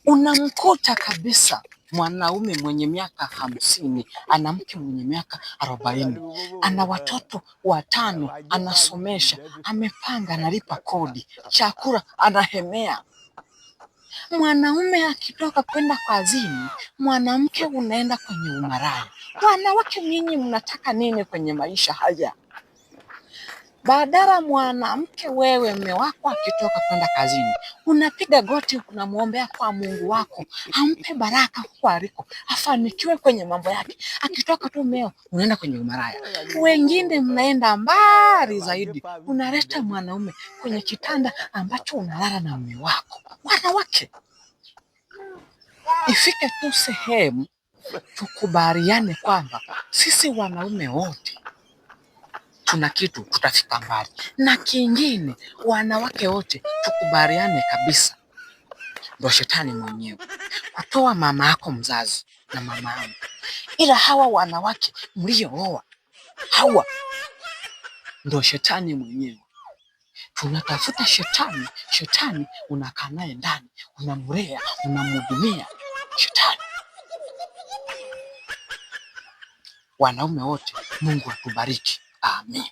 Unamkuta kabisa mwanaume mwenye miaka 50 ana mke mwenye miaka 40, ana watoto 5, anasomesha, amepanga, analipa kodi, chakula anahemea. Mwanaume akitoka kwenda kazini, mwanamke unaenda kwenye umaraya. Wanawake nyinyi mnataka nini kwenye maisha haya? Badala mwanamke wewe mume wako akitoka kwenda kazini, unapiga goti unamwombea kwa Mungu wako, ampe baraka huko aliko, afanikiwe kwenye mambo yake. Akitoka tu mmeo, unaenda kwenye umaraya. Wengine mnaenda mbali zaidi, unaleta mwanaume kwenye kitanda ambacho unalala na mume wako. Wanawake, ifike tu sehemu tukubaliane kwamba sisi wanaume wote tuna kitu, tutafika mbali. Na kingine, wanawake wote tukubaliane kabisa, ndo shetani mwenyewe kutoa mama yako mzazi na mama yangu. Ila hawa wanawake mliooa, hawa ndo shetani mwenyewe. Tunatafuta shetani. Shetani unakaa naye ndani, unamlea, unamhudumia shetani. Wanaume wote, Mungu atubariki. Amen.